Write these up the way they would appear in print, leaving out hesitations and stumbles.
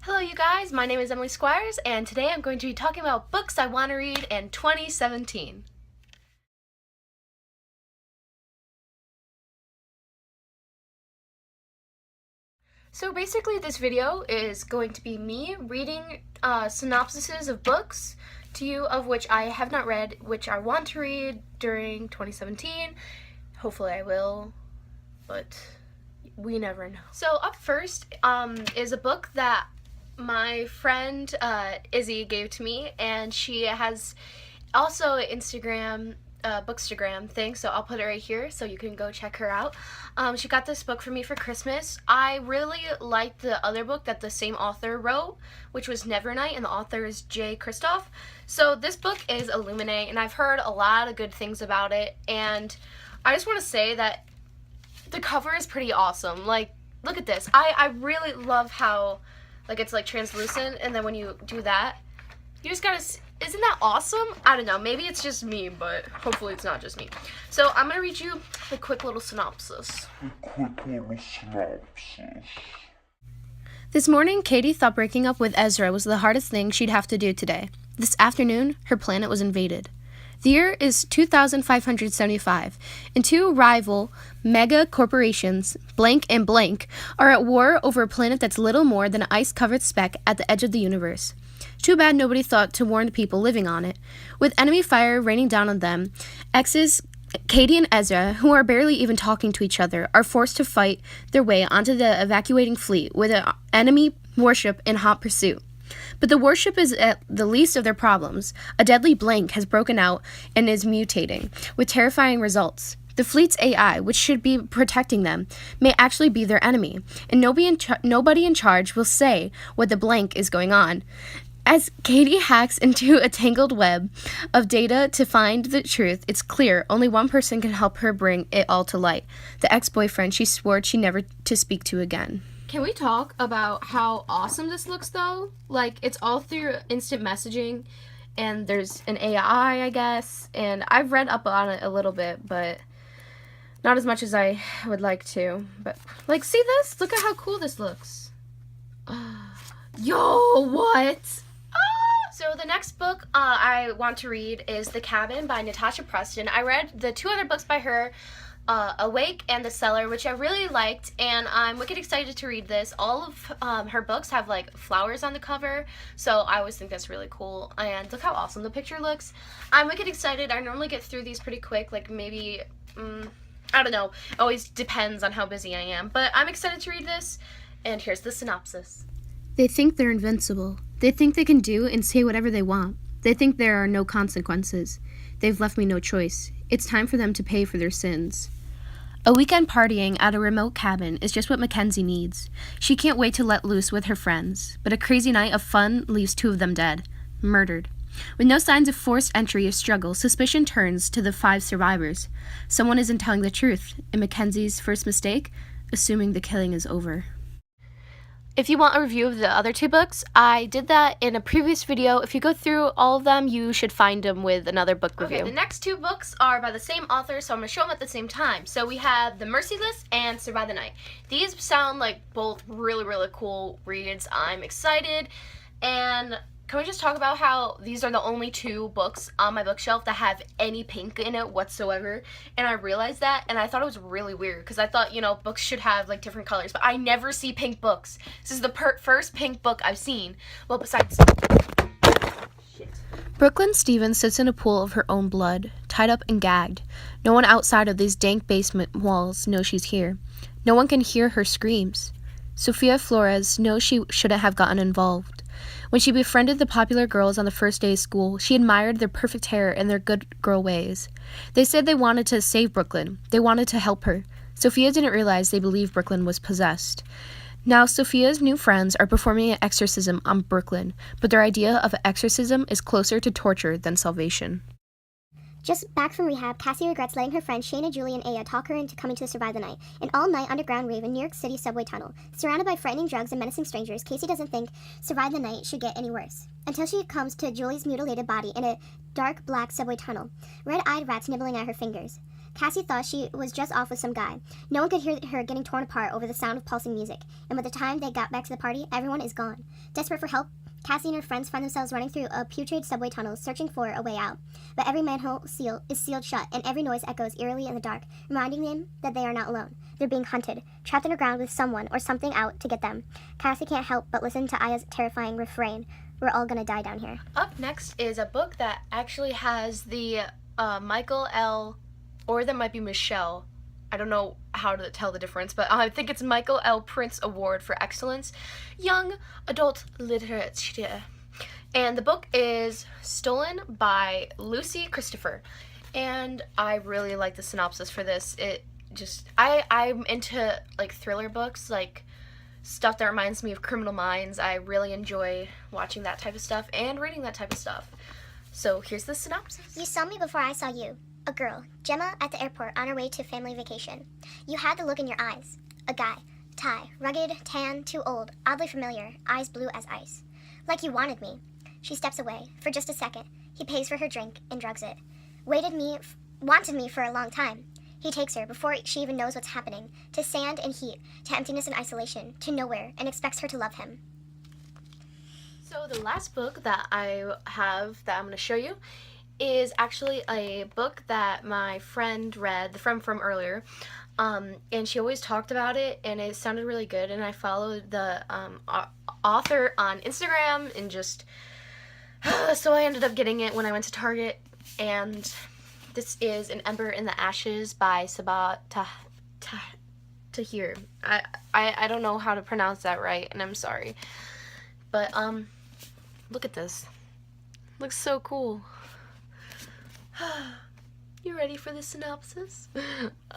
Hello you guys, my name is Emily Squires, and today I'm going to be talking about books I want to read in 2017. So basically this video is going to be me reading synopsises of books to you of which I have not read, which I want to read during 2017. Hopefully I will, but we never know. So up first is a book that my friend Izzy gave to me, and she has also an Instagram bookstagram thing, so I'll put it right here so you can go check her out. She got this book for me for Christmas. I really liked the other book that the same author wrote, which was Nevernight, and the author is Jay Kristoff. So this book is Illuminate, and I've heard a lot of good things about it, and I just want to say that the cover is pretty awesome. Like, look at this. I really love how it's like translucent, and then when you do that, you just gotta, isn't that awesome? I don't know, maybe it's just me, but hopefully it's not just me. So I'm gonna read you the quick little synopsis. This morning, Katie thought breaking up with Ezra was the hardest thing she'd have to do today. This afternoon, her planet was invaded. The year is 2575, and two rival mega corporations, blank and blank, are at war over a planet that's little more than an ice-covered speck at the edge of the universe. Too bad nobody thought to warn the people living on it. With enemy fire raining down on them, exes Katie and Ezra, who are barely even talking to each other, are forced to fight their way onto the evacuating fleet with an enemy warship in hot pursuit. But the warship is at the least of their problems. A deadly blank has broken out and is mutating, with terrifying results. The fleet's AI, which should be protecting them, may actually be their enemy, and nobody in charge will say what the blank is going on. As Katie hacks into a tangled web of data to find the truth, it's clear only one person can help her bring it all to light: the ex-boyfriend she swore she'd never to speak to again. Can we talk about how awesome this looks, though? Like, it's all through instant messaging, and there's an AI, I guess, and I've read up on it a little bit, but not as much as I would like to. But, like, see this? Look at how cool this looks. Yo, what? So the next book I want to read is The Cabin by Natasha Preston. I read the two other books by her, Awake and The Cellar, which I really liked, and I'm wicked excited to read this. All of her books have like flowers on the cover, so I always think that's really cool, and look how awesome the picture looks. I'm wicked excited. I normally get through these pretty quick, like maybe, I don't know, it always depends on how busy I am, but I'm excited to read this, and here's the synopsis. They think they're invincible. They think they can do and say whatever they want. They think there are no consequences. They've left me no choice. It's time for them to pay for their sins. A weekend partying at a remote cabin is just what Mackenzie needs. She can't wait to let loose with her friends, but a crazy night of fun leaves two of them dead, murdered. With no signs of forced entry or struggle, suspicion turns to the 5 survivors. Someone isn't telling the truth, and Mackenzie's first mistake, assuming the killing is over. If you want a review of the other 2 books, I did that in a previous video. If you go through all of them, you should find them with another book review. Okay, the next 2 books are by the same author, so I'm going to show them at the same time. So we have The Merciless and Survive the Night. These sound like both really, really cool reads. I'm excited. And can we just talk about how these are the only 2 books on my bookshelf that have any pink in it whatsoever? And I realized that, and I thought it was really weird, because I thought, you know, books should have, like, different colors, but I never see pink books. This is the first pink book I've seen. Well, besides... Shit. Brooklyn Stevens sits in a pool of her own blood, tied up and gagged. No one outside of these dank basement walls knows she's here. No one can hear her screams. Sophia Flores knows she shouldn't have gotten involved. When she befriended the popular girls on the first day of school, she admired their perfect hair and their good girl ways. They said they wanted to save Brooklyn. They wanted to help her. Sophia didn't realize they believed Brooklyn was possessed. Now, Sophia's new friends are performing an exorcism on Brooklyn, but their idea of an exorcism is closer to torture than salvation. Just back from rehab, Cassie regrets letting her friends Shayna, Julie, and Aya talk her into coming to Survive the Night, an all-night underground rave in New York City subway tunnel. Surrounded by frightening drugs and menacing strangers, Casey doesn't think Survive the Night should get any worse, until she comes to Julie's mutilated body in a dark black subway tunnel, red-eyed rats nibbling at her fingers. Cassie thought she was just off with some guy. No one could hear her getting torn apart over the sound of pulsing music, and by the time they got back to the party, everyone is gone. Desperate for help, Cassie and her friends find themselves running through a putrid subway tunnel, searching for a way out. But every manhole is sealed shut, and every noise echoes eerily in the dark, reminding them that they are not alone. They're being hunted, trapped underground with someone or something out to get them. Cassie can't help but listen to Aya's terrifying refrain, "We're all gonna die down here." Up next is a book that actually has the Michael L., or that might be Michelle. I don't know how to tell the difference, but I think it's Michael L. Prince Award for Excellence, Young Adult Literature. And the book is Stolen by Lucy Christopher. And I really like the synopsis for this. I'm into like thriller books, like stuff that reminds me of Criminal Minds. I really enjoy watching that type of stuff and reading that type of stuff. So here's the synopsis. You saw me before I saw you. A girl, Gemma, at the airport on her way to family vacation. You had the look in your eyes. A guy, Ty, rugged, tan, too old, oddly familiar, eyes blue as ice. Like you wanted me. She steps away. For just a second. He pays for her drink and drugs it. Wanted me for a long time. He takes her, before she even knows what's happening, to sand and heat, to emptiness and isolation, to nowhere, and expects her to love him. So the last book that I have that I'm going to show you is actually a book that my friend read, the friend from earlier, and she always talked about it, and it sounded really good, and I followed the author on Instagram, and just, so I ended up getting it when I went to Target, and this is An Ember in the Ashes by Sabah Tahir. I don't know how to pronounce that right, and I'm sorry, but look at this. Looks so cool. You ready for the synopsis?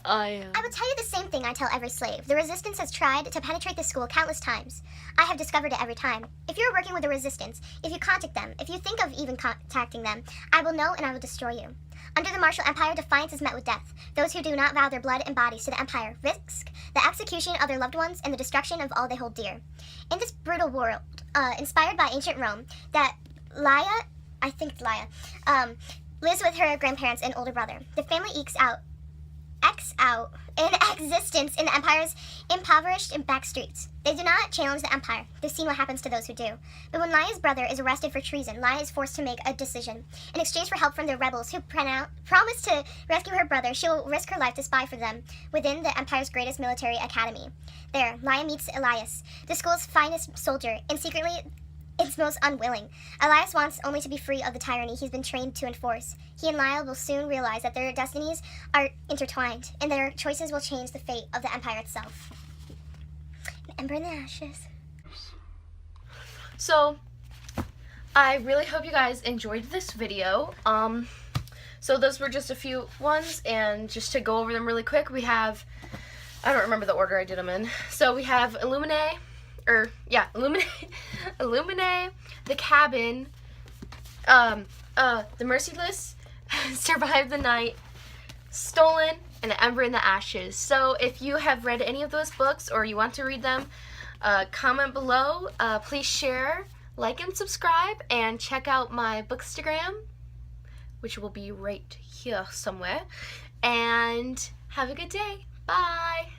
I am. I will tell you the same thing I tell every slave. The resistance has tried to penetrate the school countless times. I have discovered it every time. If you're working with the resistance, if you contact them, if you think of even contacting them, I will know and I will destroy you. Under the martial empire, defiance is met with death. Those who do not vow their blood and bodies to the empire risk the execution of their loved ones and the destruction of all they hold dear. In this brutal world, inspired by ancient Rome, that Laia, lives with her grandparents and older brother. The family ekes out in existence in the empire's impoverished and back streets. They do not challenge the empire. They've seen what happens to those who do. But when Laia's brother is arrested for treason, Laia is forced to make a decision. In exchange for help from the rebels who promise to rescue her brother, she will risk her life to spy for them within the empire's greatest military academy. There, Laia meets Elias, the school's finest soldier, and secretly its most unwilling. Elias wants only to be free of the tyranny he's been trained to enforce. He and Laia will soon realize that their destinies are intertwined, and their choices will change the fate of the empire itself. An Ember in the Ashes. So, I really hope you guys enjoyed this video. So those were just a few ones, and just to go over them really quick, we have, I don't remember the order I did them in. So we have Illuminate, The Cabin, The Merciless, Survive the Night, Stolen, and The Ember in the Ashes. So if you have read any of those books or you want to read them, comment below. Please share, like, and subscribe, and check out my Bookstagram, which will be right here somewhere. And have a good day. Bye.